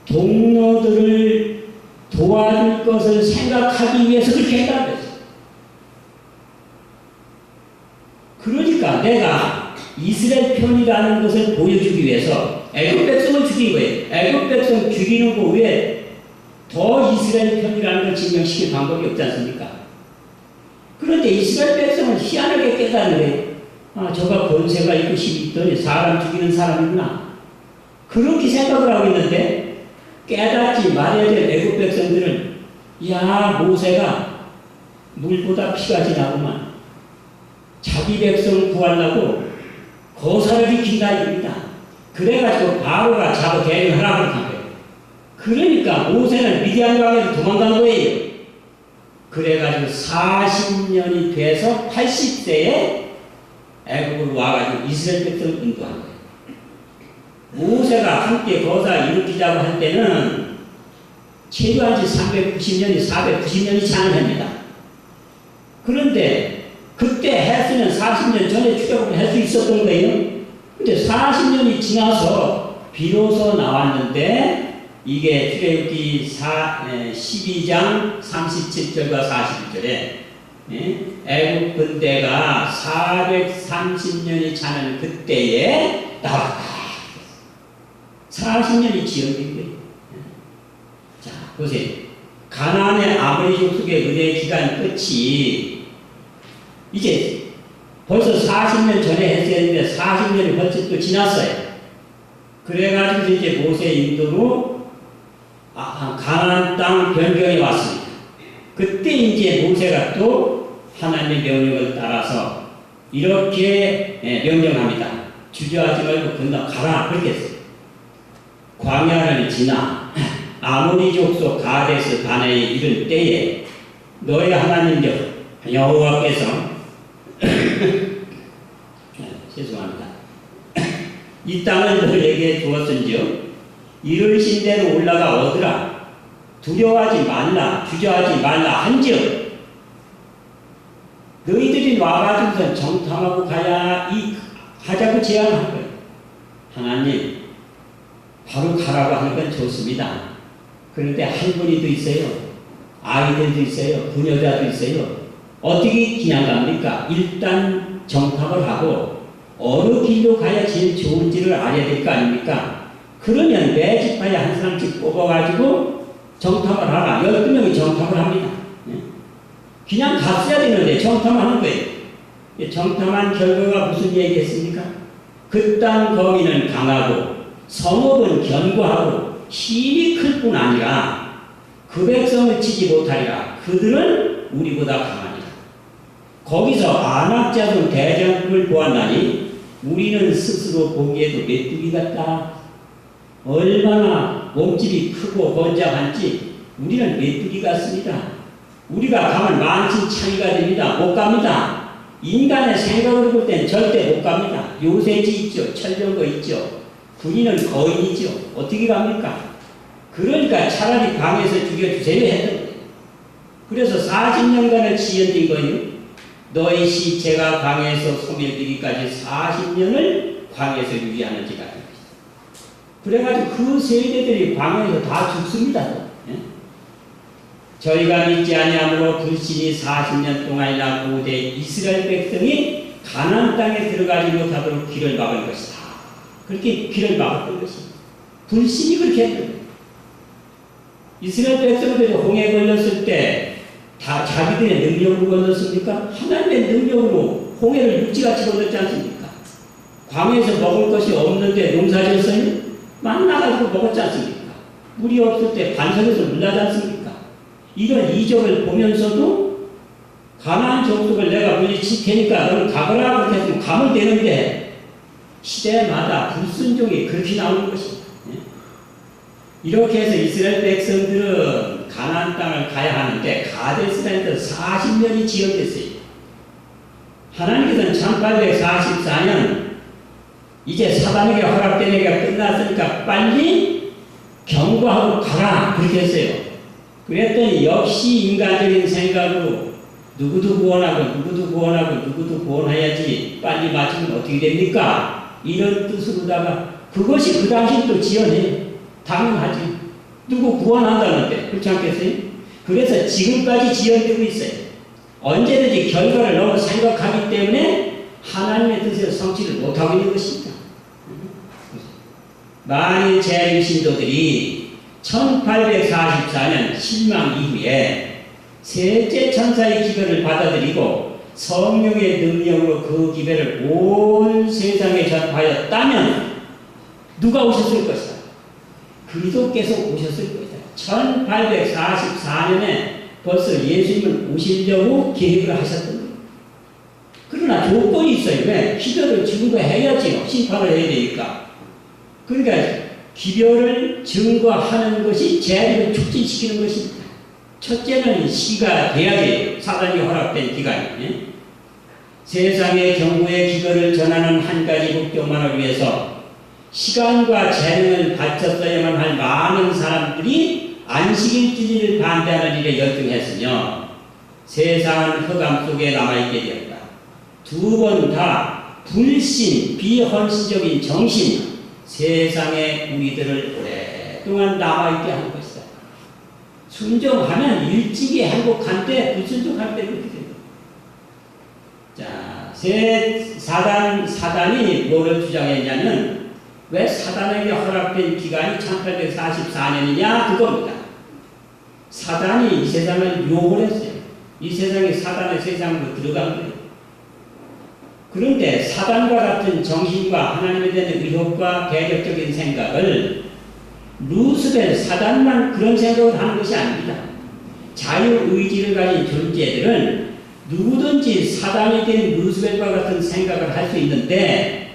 동료들을 도와줄 것을 생각하기 위해서 그렇게 했다는 거죠. 그러니까 내가 이스라엘 편이라는 것을 보여주기 위해서 애굽 백성을 죽인 거예요. 애굽 백성 죽이는 거 외에 더 이스라엘 편이라는 걸 증명시킬 방법이 없지 않습니까? 그런데 이스라엘 백성은 희한하게 깨닫는 거예요. 아, 저가 권세가 있고 힘이 있더니 사람 죽이는 사람이구나. 그렇게 생각을 하고 있는데 깨닫지 말아야 될 애굽 백성들은 야, 모세가 물보다 피가 진하구만. 자기 백성 구하려고 거사를 긴다 입니다. 그래가지고 바로가 자고 대응하라고 한 거예요. 그러니까 모세는 미디안 광야로 도망간 거예요. 그래가지고 40년이 돼서 80세에 애굽으로 와가지고 이스라엘 백성을 인도한 거예요. 모세가 함께 거사 일으키자고 할 때는 체류한 지 390년이 490년이 지났습니다. 그런데 그때 했으면 40년 전에 출애굽을 할 수 있었던 거예요. 근데 40년이 지나서 비로소 나왔는데 이게 출애굽기 12장 37절과 41절에 애굽 군대가 430년이 차는 그때에 나왔다. 40년이 지연된 거예요. 자, 보세요. 가나안의 아모리 족속의 은혜의 기간 끝이 이제 벌써 40년 전에 했어야 했는데 40년이 벌써 또 지났어요. 그래가지고 이제 모세 인도로 가나안 땅 변경이 왔습니다. 그때 이제 모세가 또 하나님의 명령을 따라서 이렇게 명령합니다. 주저하지 말고 건너가라. 그렇게 했어요. 광야를 지나 아모리 족속 가데스 바네에 이를 때에 너의 하나님 여호와께서 죄송합니다. 이 땅을 너에게 주었은지요 이르신 대로 올라가 얻으라. 두려워하지 말라. 주저하지 말라 한즉 너희들이 와가지고서 정탐하고 하자고 제안한 거예요. 하나님 바로 가라고 하는 건 좋습니다. 그런데 할머니도 있어요. 아이들도 있어요. 부녀자도 있어요. 어떻게 그냥 갑니까? 일단 정탐을 하고 어느 길로 가야 제일 좋은지를 알아야 될 거 아닙니까? 그러면 매 지파에 한 사람씩 뽑아가지고 정탐을 하라. 12명이 정탐을 합니다. 그냥 갔어야 되는데 정탐하는 거예요. 정탐한 결과가 무슨 얘기겠습니까? 그 땅 거민은 강하고 성읍은 견고하고 힘이 클 뿐 아니라 그 백성을 치지 못하리라. 그들은 우리보다 강하니라. 거기서 아낙 자손 대장금을 보았나니 우리는 스스로 보기에도 메뚜기 같다. 얼마나 몸집이 크고 번잡한지 우리는 메뚜기 같습니다. 우리가 가면 만신창이가 됩니다. 못 갑니다. 인간의 생각으로 볼 땐 절대 못 갑니다. 요새지 있죠. 철병거 있죠. 군인은 거인이죠. 어떻게 갑니까? 그러니까 차라리 광에서 죽여주세요 했던 거예요. 그래서 40년간을 지연된 거예요. 너희 시체가 광에서 소멸되기까지 40년을 광에서 유지하는지가 아닙니다. 그래가지고 그 세대들이 광에서 다 죽습니다. 저희가 믿지 아니하므로 불신이 40년 동안이나 고대 이스라엘 백성이 가나안 땅에 들어가지 못하도록 길을 막은 것이다. 그렇게 길을 막았던 것입니다. 불신이 그렇게 했던 거예요. 이스라엘 백성들이 홍해 걸렸을 때 다 자기들의 능력으로 건넜습니까? 하나님의 능력으로 홍해를 육지같이 건넜지 않습니까? 광에서 먹을 것이 없는데 농사지었어요? 만나가지고 먹었지 않습니까? 물이 없을 때 반석에서 물나지 않습니까? 이런 이적을 보면서도 가나안 족속을 내가 물리칠 테니까 너는 가거라 그렇게 했으면 가면 되는데 시대마다 불순종이 그렇게 나오는 것입니다. 이렇게 해서 이스라엘 백성들은 가나안 땅을 가야 하는데 가데스라에서 40년이 지연됐어요. 하나님께서는 1844년 이제 사단에게 허락된 해가 끝났으니까 빨리 경고하고 가라 그렇게 했어요. 그랬더니 역시 인간적인 생각으로 누구도 구원하고 구원해야지 빨리 맞추면 어떻게 됩니까? 이런 뜻으로다가 그것이 그 당시 또 지연해요. 당연하지. 누구 구원한다는데 그렇지 않겠어요? 그래서 지금까지 지연되고 있어요. 언제든지 결과를 너무 생각하기 때문에 하나님의 뜻을 성취를 못하고 있는 것입니다. 많은 재림 신도들이 1844년 실망 이후에 셋째 천사의 기별을 받아들이고 성령의 능력으로 그 기별을 온 세상에 전파하였다면 누가 오셨을 것이다? 그리스도께서 오셨을 것이다. 1844년에 벌써 예수님은 오시려고 계획을 하셨던 거예요. 그러나 조건이 있어요. 왜? 기별을 증거해야지요. 심판을 해야 되니까. 그러니까 기별을 증거하는 것이 재림을 촉진시키는 것입니다. 첫째는 시기가 돼야 돼요. 사단이 허락된 기간이. 세상의 경고의 기별을 전하는 한 가지 목적만을 위해서 시간과 재능을 바쳤어야만 할 많은 사람들이 안식일주의를 반대하는 일에 열중했으며 세상은 흑암 속에 남아있게 되었다. 두 번 다 불신, 비헌신적인 정신 세상에 우리들을 오랫동안 남아있게 한 것이다. 순종하면 일찍이 행복한데 불순종할 때 그렇게 됩니다. 자, 사단이 뭐를 주장했냐면 왜 사단에게 허락된 기간이 1844년이냐 그겁니다. 사단이 이 세상을 욕을 했어요. 이 세상이 사단의 세상으로 들어간 거예요. 그런데 사단과 같은 정신과 하나님에 대한 의혹과 대적적인 생각을 루스벨 사단만 그런 생각을 하는 것이 아닙니다. 자유의지를 가진 존재들은 누구든지 사단에 대한 루스벨과 같은 생각을 할 수 있는데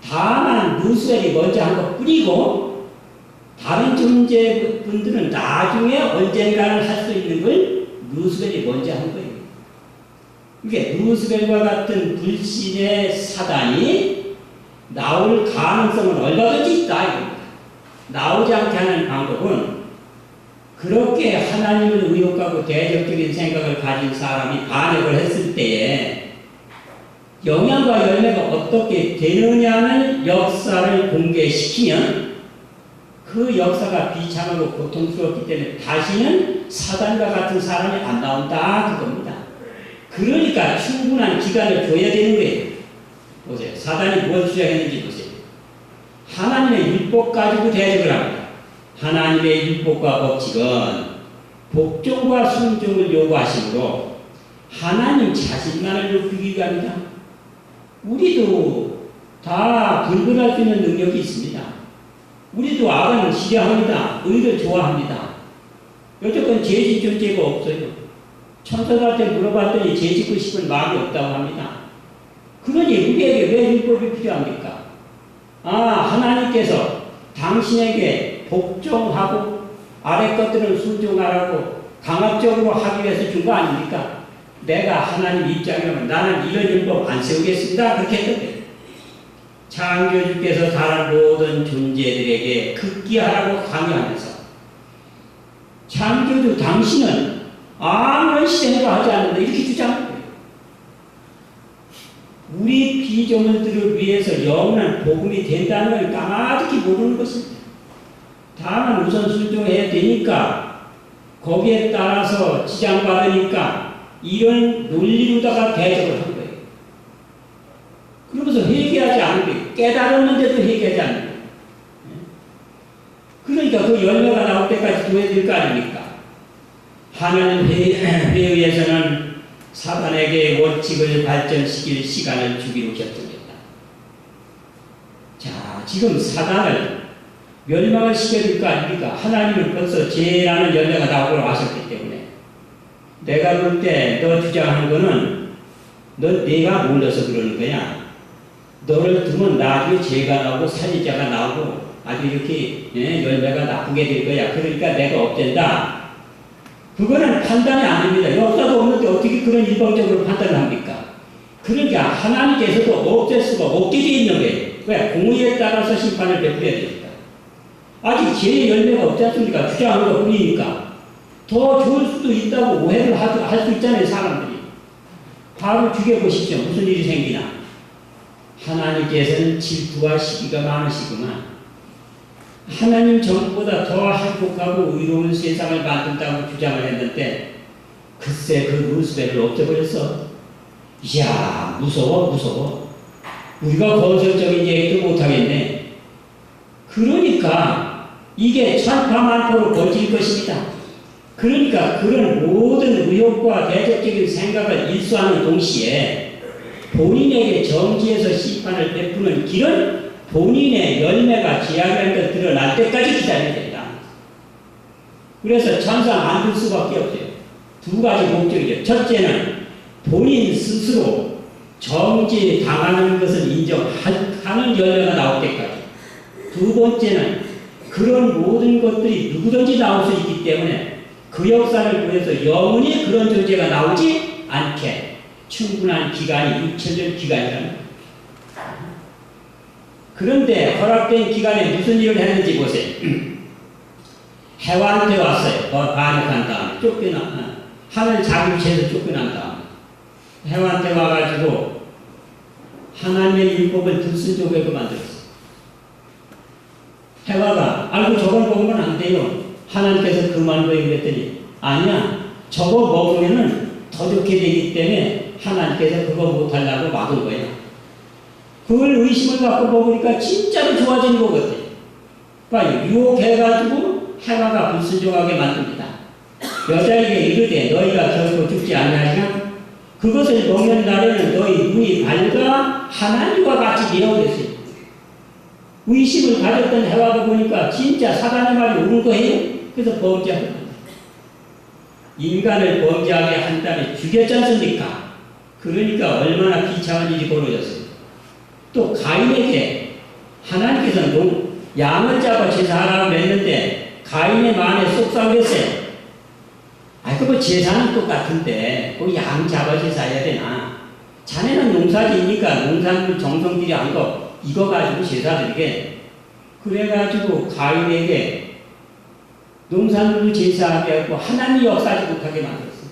다만 루스벨이 먼저 한 것 뿐이고 다른 존재분들은 나중에 언젠가는 할 수 있는 걸 루스벨이 먼저 한 거예요. 이게 루스벨과 같은 불신의 사단이 나올 가능성은 얼마든지 있다 이겁니다. 나오지 않게 하는 방법은 그렇게 하나님을 의혹하고 대적적인 생각을 가진 사람이 반역을 했을 때에 영향과 열매가 어떻게 되느냐는 역사를 공개시키면 그 역사가 비참하고 고통스럽기 때문에 다시는 사단과 같은 사람이 안 나온다 그겁니다. 그러니까 충분한 기간을 줘야 되는 거예요. 보세요. 사단이 무엇을 주장했는지 보세요. 하나님의 율법 가지고 대적을 합니다. 하나님의 율법과 법칙은 복종과 순종을 요구하시므로 하나님 자신만을 높이기 위함이다. 우리도 다 불변할 수 있는 능력이 있습니다. 우리도 악은 싫어합니다. 의를 좋아합니다. 여태껏 죄짓 존재가 없어요. 천사들한테 물어봤더니 죄짓고 싶은 마음이 없다고 합니다. 그러니 우리에게 왜 율법이 필요합니까? 하나님께서 당신에게 복종하고 아래 것들은 순종하라고 강압적으로 하기 위해서 준 거 아닙니까? 내가 하나님 입장이라면 나는 이런 율법 안 세우겠습니다. 그렇게 했는데 창조주께서 다른 모든 존재들에게 극기하라고 강요하면서 창조주 당신은 아무런 희생도 하지 않는다 이렇게 주장하는 거예요. 우리 피조물들을 위해서 영원한 복음이 된다는 걸 까마득히 모르는 것입니다. 다만 우선 순종해야 되니까 거기에 따라서 지장받으니까 이런 논리로다가 대적을 한 거예요. 그러면서 회개하지 않은 거예요. 깨달았는데도 회개하지 않는 거예요. 그러니까 그 열매가 나올 때까지 둬야 될 거 아닙니까? 하나님 회의에서는 사단에게 원칙을 발전시킬 시간을 주기로 결정했다. 자, 지금 사단을 멸망을 시켜줄 거 아닙니까? 하나님은 벌써 죄라는 열매가 나오고 하셨기 때문에 내가 볼 때 너 주장하는 거는 내가 몰라서 그러는 거야. 너를 두면 나중에 죄가 나오고 살인자가 나오고 아주 이렇게 열매가 나쁘게 될 거야. 그러니까 내가 없앤다. 그거는 판단이 안 됩니다. 역사도 없는데 어떻게 그런 일방적으로 판단을 합니까? 그러니까 하나님께서도 없앨 수가 없게 되어 있는 거예요. 왜? 공의에 따라서 심판을 베풀어야 되니까. 아직 죄의 열매가 없지 않습니까? 주장하는 것 뿐이니까. 더 좋을 수도 있다고 오해를 할 수 있잖아요, 사람들이. 바로 죽여보십시오. 무슨 일이 생기나. 하나님께서는 질투와 시기가 많으시구만. 하나님 정보보다 더 행복하고 의로운 세상을 만든다고 주장을 했는데 글쎄 그 루스벨을 없애버렸어. 이야 무서워. 우리가 건설적인 얘기도 못하겠네. 그러니까 이게 천파만포로 번질 것입니다. 그러니까 그런 모든 의혹과 대적적인 생각을 일수하는 동시에 본인에게 정지에서 심판을 베푸는 길은 본인의 열매가 지향하는 드러날 때까지 기다려야 된다. 그래서 천상 안 들 수밖에 없어요. 두 가지 목적이죠. 첫째는 본인 스스로 정지 당하는 것을 인정하는 열매가 나올 때까지. 두 번째는 그런 모든 것들이 누구든지 나올 수 있기 때문에 그 역사를 통해서 영원히 그런 존재가 나오지 않게 충분한 기간이 6천년 기간이라는 거예요. 그런데 허락된 기간에 무슨 일을 했는지 보세요. 해와한테 왔어요. 반역한 다음에 쫓겨나 하늘 자굴체에서 쫓겨난 다음에 해와한테 와가지고 하나님의 율법을 불순종하게 만들었어요. 해와가 알고 저걸 먹으면 안 돼요. 하나님께서 그만둬요 그랬더니 아니야. 저거 먹으면은 더 좋게 되기 때문에 하나님께서 그거 못하려고 막은 거예요. 그걸 의심을 갖고 먹으니까 진짜로 좋아지는 거거든요. 그러니까 유혹해가지고 해와가 불순종하게 만듭니다. 여자에게 이르되 너희가 결코 죽지 아니하리라. 그것을 먹는 날에는 너희 눈이 밝아 하나님과 같이 되어 그랬어요. 의심을 가졌던 해와가 보니까 진짜 사단의 말이 옳은 거예요. 그래서 범죄하는 거예요. 인간을 범죄하게 한 다음에 죽였지 않습니까? 그러니까 얼마나 비참한 일이 벌어졌어요. 또 가인에게 하나님께서 양을 잡아 제사하라고 했는데 가인의 마음에 속상했어요. 그거 제사는 똑같은데 그 양 잡아 제사해야 되나? 자네는 농사지니까 농산물 정성들이 한 거 이거 가지고 제사드리게. 그래가지고 가인에게 농산물을 제사하게 하고 하나님이 역사하지 못하게 만들었어요.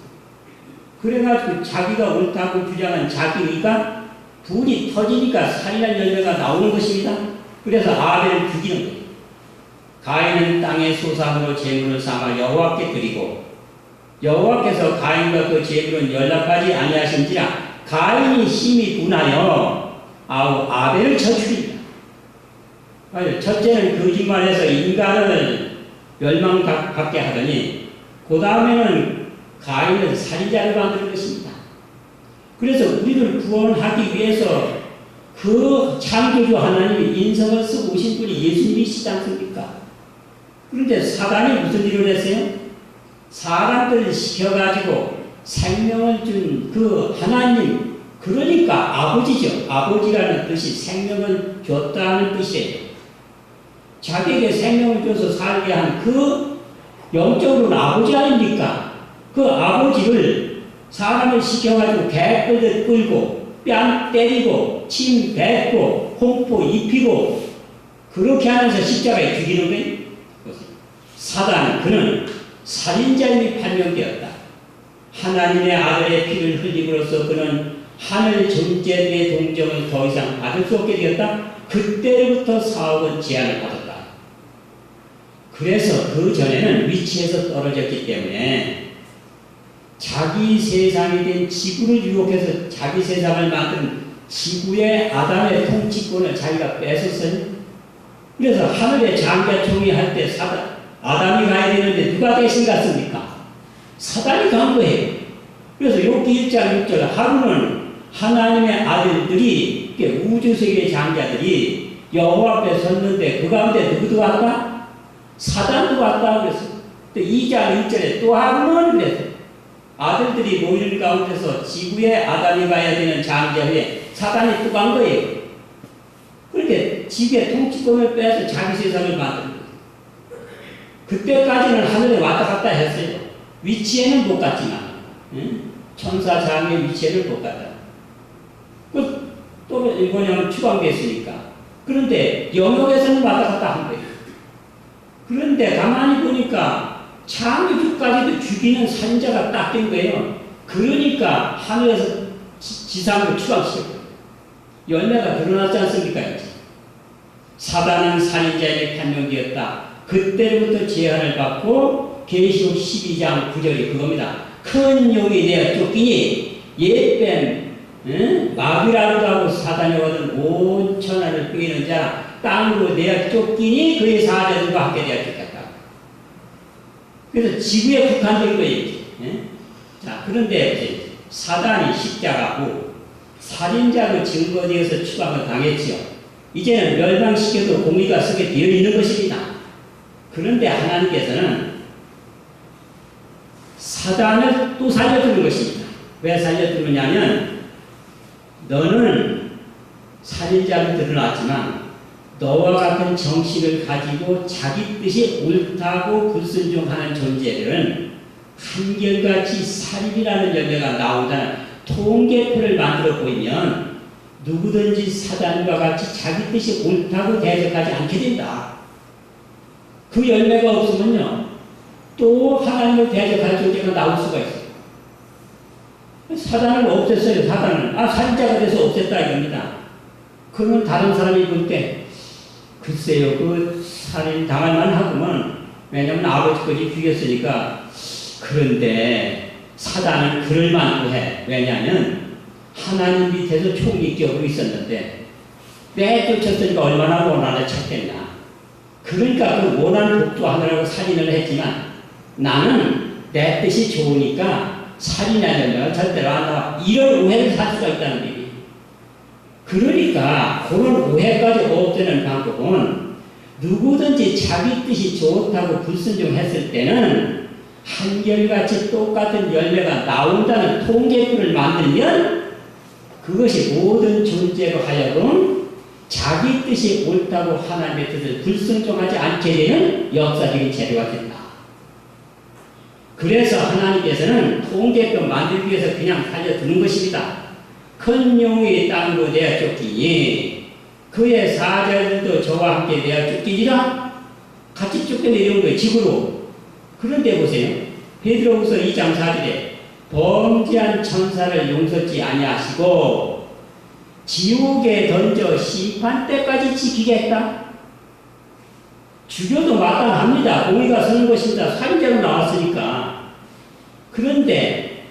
그래가지고 자기가 옳다고 주장한 자기 의가 불이 터지니까 살인한 열매가 나오는 것입니다. 그래서 아벨을 죽이는 거예요. 가인은 땅의 소산으로 제물을 삼아 여호와께 드리고 여호와께서 가인과 그 제물은 연락하지 아니하신지라 가인이 심히 분하여 아벨을 쳐 죽입니다. 첫째는 거짓말해서 인간을 멸망받게 하더니 그 다음에는 가인을 살인자를 만드는 것입니다. 그래서 우리를 구원하기 위해서 그 창조주 하나님이 인성을 쓰고 오신 분이 예수님이시지 않습니까? 그런데 사단이 무슨 일을 했어요? 사람들을 시켜가지고 생명을 준 그 하나님, 그러니까 아버지죠. 아버지라는 뜻이 생명을 줬다는 뜻이에요. 자기에게 생명을 줘서 살게 한 그 영적으로는 아버지 아닙니까? 그 아버지를 사람을 시켜가지고 개끌듯 끌고 뺨 때리고 침 뱉고 홍포 입히고 그렇게 하면서 십자가에 죽이는 거예요. 사단 그는 살인자임이 판명되었다. 하나님의 아들의 피를 흘림으로써 그는 하늘 존재의 동정을 더 이상 받을 수 없게 되었다. 그때로부터 사업은 제한을 받았다. 그래서 그 전에는 위치에서 떨어졌기 때문에 자기 세상이 된 지구를 유혹해서 자기 세상을 만든 지구의 아담의 통치권을 자기가 뺏었어요. 그래서 하늘의 장자총회 할 때 아담이 가야 되는데 누가 대신 갔습니까? 사단이 간 거예요. 그래서 욥기 1장 6절 하루는 하나님의 아들들이 우주세계의 장자들이 여호와 앞에 섰는데 그 가운데 누구도 왔다? 사단도 왔다 그랬어요. 2장 1절에 또 하루는 그랬어요. 아들들이 모이는 가운데서 지구에 아담이 가야 되는 장자회에 사단이 또 간 거예요. 그렇게 지구의 통치권을 빼서 자기 세상을 만든 거예요. 그때까지는 하늘에 왔다 갔다 했어요. 위치에는 못 갔지만 천사 장의 위치에는 못 갔다. 또 뭐냐면 추방됐으니까. 그런데 영역에서는 왔다 갔다 한 거예요. 그런데 가만히 보니까 창조주까지도 죽이는 살인자가 딱 된 거예요. 그러니까 하늘에서 지상으로 추방시켰어요. 열매가 드러났지 않습니까? 이제. 사단은 살인자에게 판명되었다. 그때부터 제한을 받고 계시록 12장 9절이 그겁니다. 큰 용이 내어 쫓기니 옛뱀 마귀라고도 하고 사단이 얻은 5천원을 빼는 자라 땅으로 내어 쫓기니 그의 사자들과 함께 내어 쫓겼다. 그래서 지구에 국한된 거예요. 자, 그런데 사단이 십자가고 살인자로 증거되어서 추방을 당했지요. 이제는 멸망시켜도 공의가 쓰게 되어 있는 것입니다. 그런데 하나님께서는 사단을 또 살려두는 것입니다. 왜 살려두느냐면 너는 살인자로 드러났지만 너와 같은 정신을 가지고 자기 뜻이 옳다고 불순종하는 존재들은 한결같이 살인이라는 열매가 나온다는 통계표를 만들어 보이면 누구든지 사단과 같이 자기 뜻이 옳다고 대적하지 않게 된다. 그 열매가 없으면요 또 하나님을 대적할 존재가 나올 수가 있어요. 사단을 없앴어요. 사단을 살인자가 돼서 없앴다 이겁니다. 그러면 다른 사람이 볼 때 글쎄요 그 살인 당할 만하구먼. 왜냐면 아버지까지 죽였으니까. 그런데 사단은 그럴 만도 해. 왜냐하면 하나님 밑에서 총리격으로 있었는데 빼쫓았으니까 얼마나 원한을 찾겠나. 그러니까 그 원한 복도하느라고 살인을 했지만 나는 내 뜻이 좋으니까 살인하려면 절대로 안 나와. 이런 오해를 살 수가 있다는 얘기예요. 그러니까 그런 오해까지 없애는 방법은 누구든지 자기 뜻이 좋다고 불순종했을 때는 한결같이 똑같은 열매가 나온다는 통계표를 만들면 그것이 모든 존재로 하여금 자기 뜻이 옳다고 하나님의 뜻을 불순종하지 않게 되는 역사적인 재료가 된다. 그래서 하나님께서는 통계표 만들기 위해서 그냥 살려두는 것입니다. 큰 용이 땅으로 내어 쫓기니 그의 사자들도 저와 함께 내어 쫓기니라. 같이 쫓겨내려온 거예요. 지구로. 그런데 보세요. 베드로후서 2장 4절에 범죄한 천사를 용서치 아니하시고 지옥에 던져 심판 때까지 지키겠다. 죽여도 마땅합니다. 공의가 서는 것입니다. 살인자로 나왔으니까. 그런데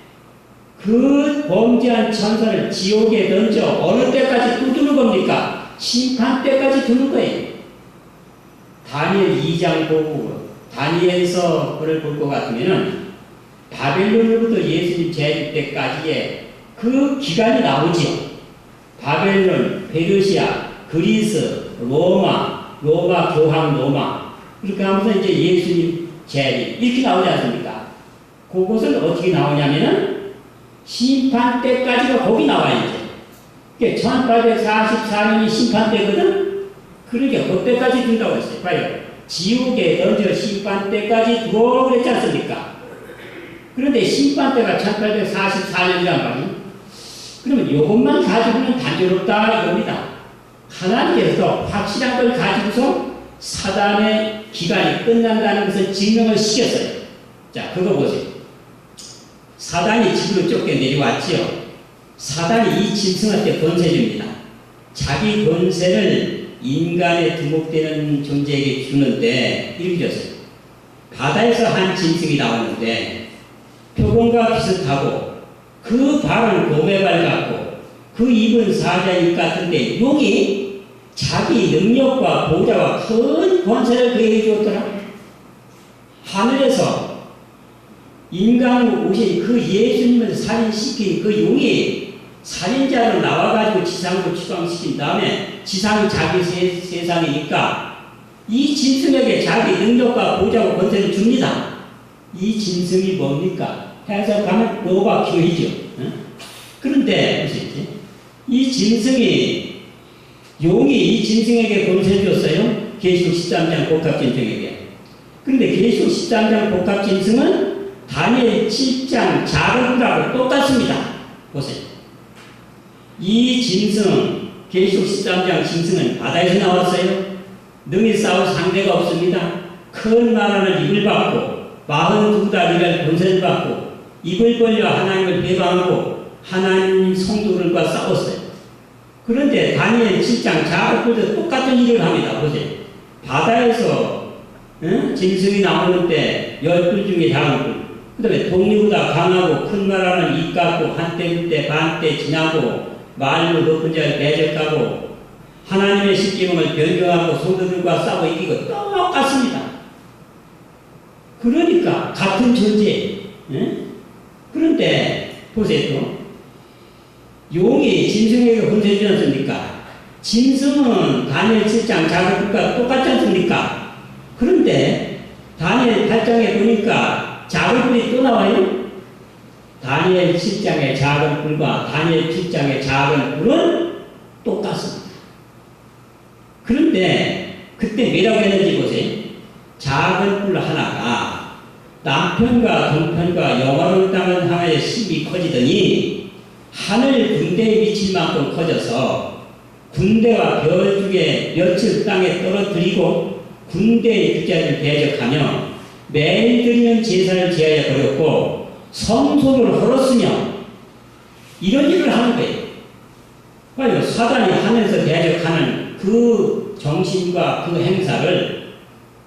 그 범죄한 천사를 지옥에 던져 어느 때까지 또 두는 겁니까? 심판 때까지 두는 거예요. 다니엘 2장 보고 다니엘서 그걸 볼 것 같으면은 바벨론으로부터 예수님 재림 때까지의 그 기간이 나오지요. 바벨론, 페르시아, 그리스, 로마 교황 로마 이렇게 하면서 이제 예수님 재림 이렇게 나오지 않습니까? 그것은 어떻게 나오냐면은 심판 때까지가 거기 나와요. 이제 1844년이 심판 때거든. 그러니까 그때까지 준다고 했어요. 봐요. 지옥에 던져 심판 때까지 두고 그랬지 않습니까? 그런데 심판 때가 1844년이란 말이에요. 그러면 이것만 가지고는 단조롭다 이겁니다. 하나님께서 확실한 걸 가지고서 사단의 기간이 끝난다는 것을 증명을 시켰어요. 자, 그거 보세요. 사단이 지구로 쫓겨 내려왔지요. 사단이 이 짐승한테 권세 줍니다. 자기 권세를 인간에 두목되는 존재에게 주는데 이렇게 줬어요. 바다에서 한 짐승이 나오는데 표범과 비슷하고 그 발은 곰의 발 같고 그 입은 사자의 입 같은데 용이 자기 능력과 보좌와 큰 권세를 그에게 주었더라. 하늘에서 인간으로 오신 그 예수님을 살인시킨 그 용이 살인자로 나와가지고 지상으로 추방시킨 다음에 지상이 자기 세상이니까 이 짐승에게 자기 능력과 보좌와 권세를 줍니다. 이 짐승이 뭡니까? 해석하면 노바 교회죠. 그런데 이 짐승이 용이 이 짐승에게 권세를 줬어요. 계시록 13장 복합짐승에게. 그런데 계시록 13장 복합짐승은 다니엘 7장 자르라고 똑같습니다. 보세요. 이 짐승, 계시록 13장 짐승은 바다에서 나왔어요. 능히 싸울 상대가 없습니다. 큰 나라를 입을 받고 42다리를 권세를 받고 입을 벌려 하나님을 배반하고 하나님 성도들과 싸웠어요. 그런데 다니엘 7장 작은 뿔도 똑같은 일을 합니다. 보세요. 바다에서 짐승이 나오는데 10뿔 중에 작은 뿔. 그 다음에 독리보다 강하고 큰 나라는 입갖고 한때 반때 지나고 말로 높은 자를 대적하고 하나님의 십계명을 변경하고 성도들과 싸워 이기고 똑같습니다. 그러니까 같은 존재. 그런데 보세요. 또 용이 짐승에게 혼세주지 않습니까? 짐승은 다니엘 7장 작은 뿔과 똑같지 않습니까? 그런데 다니엘 8장에 보니까 작은 뿔이 또 나와요. 다니엘 7장의 작은 뿔과 다니엘 7장의 작은 뿔은 똑같습니다. 그런데 그때 뭐라고 했는지 보세요. 작은 뿔 하나가 남편과 동편과 영화로운 땅을 향하여 심히 커지더니 하늘 군대에 미칠 만큼 커져서 군대와 별 중에 몇을 땅에 떨어뜨리고 군대의 주자를 대적하며 매일 드리는 제사를 제하여 버렸고 성소를 헐었으며 이런 일을 하는 거예요. 그러니까 사단이 하늘에서 대적하는 그 정신과 그 행사를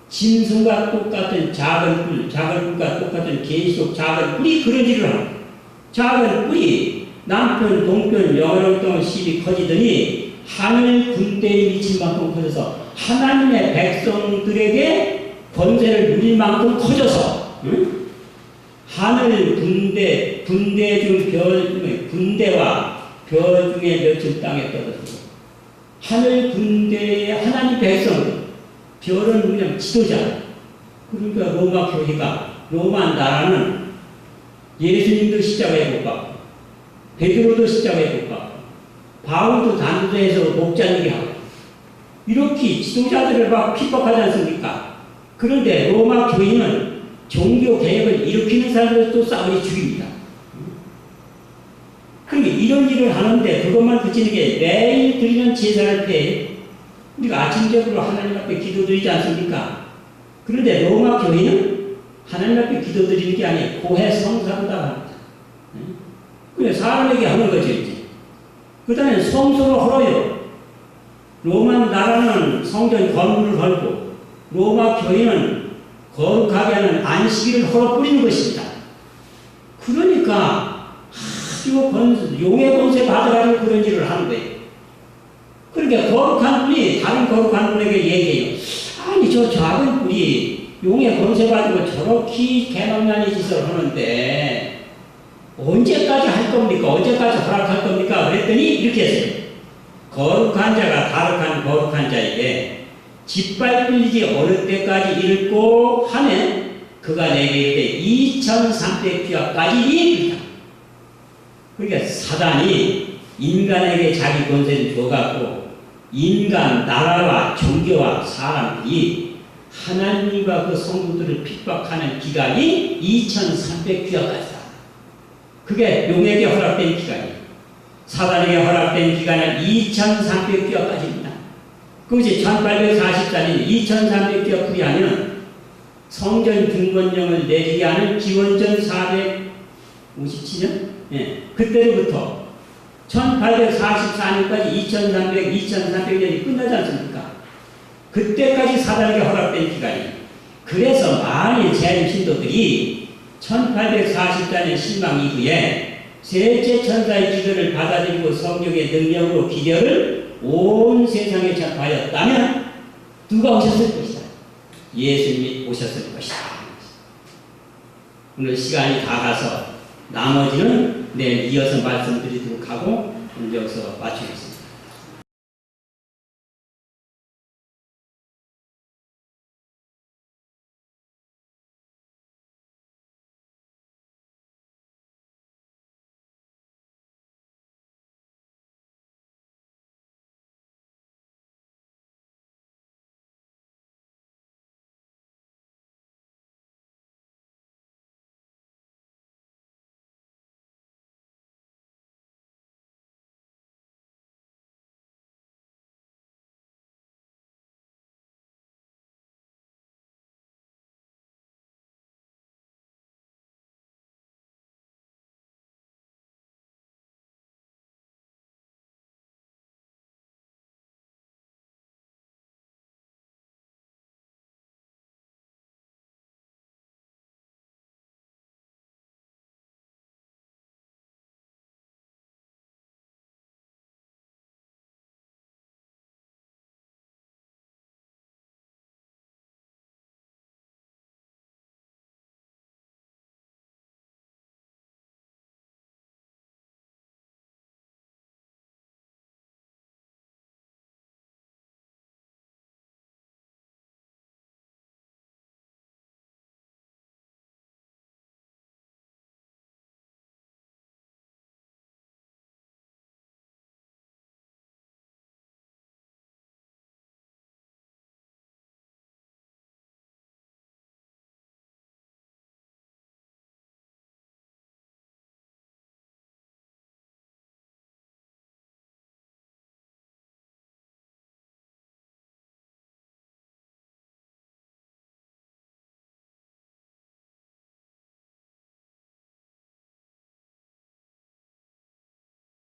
짐승과 똑같은 작은 뿔과 똑같은 계속 작은 뿔이 그런 일을 하는 거예요. 작은 뿔이 남편, 동편, 영화로운 땅을 심히 커지더니 하늘 군대에 미칠 만큼 커져서 하나님의 백성들에게 권세를 누릴 만큼 커져서 하늘 군대 중 군대와 별 중에 며칠 땅에 떨어지고 하늘 군대의 하나님 백성들 별은 그냥 지도자. 그러니까 로마 교회가 로마 나라는 예수님도 십자가에 못 박고 베드로도 십자가에 못 박고 바울도 단도에서 목자니게 하고 이렇게 지도자들을 막 핍박하지 않습니까? 그런데 로마 교인은 종교 개혁을 일으키는 사람들 또 싸우니 죽입니다. 그러니까 이런 일을 하는데 그것만 그치는 게 매일 드리는 제사를 때 우리가 아침적으로 하나님 앞에 기도드리지 않습니까? 그런데 로마 교인은 하나님 앞에 기도드리는 게 아니에요. 고해 성사로다 합니다. 그래 사람에게 하는 거죠 이제. 그 다음에 성소를 헐어요. 로마 나라는 성전 건물을 헐고 로마 교인은 거룩하게 하는 안식일을 헐어 뿌리는 것입니다. 그러니까 아주 용의 권세 받아가지고 그런 일을 하는 거예요. 그러니까 거룩한 분이 다른 거룩한 분에게 얘기해요. 아니 저 작은 분이 용의 권세 받고 저렇게 개망나니 짓을 하는데 언제까지 할 겁니까? 언제까지 허락할 겁니까? 그랬더니 이렇게 했어요. 거룩한 자가 다락한 거룩한 자에게 짓밟히지 어느 때까지 읽고 하면 그가 내게 이르되 2300피어까지 이르리라. 그러니까 사단이 인간에게 자기 권세를 줘갖고 인간, 나라와 종교와 사람들이 하나님과 그 성도들을 핍박하는 기간이 2300피어까지다. 그게 용에게 허락된 기간이에요. 사단에게 허락된 기간은 2300피어까지입니다. 그것이 1844년 2300피어 풀이하면 성전 중건령을 내리게 하는 기원전 457년? 예, 그때로부터 1844년까지 2300년이 끝나지 않습니까? 그때까지 사단에게 허락된 기간이에요. 그래서 많은 재림 신도들이 1844년 신방 이후에 셋째 천사의 기도를 받아들이고 성령의 능력으로 기별을 온 세상에 전파하였다면 누가 오셨을 것이다? 예수님이 오셨을 것이다. 오늘 시간이 다 가서 나머지는 내일 이어서 말씀드리도록 하고 오늘 여기서 마치겠습니다.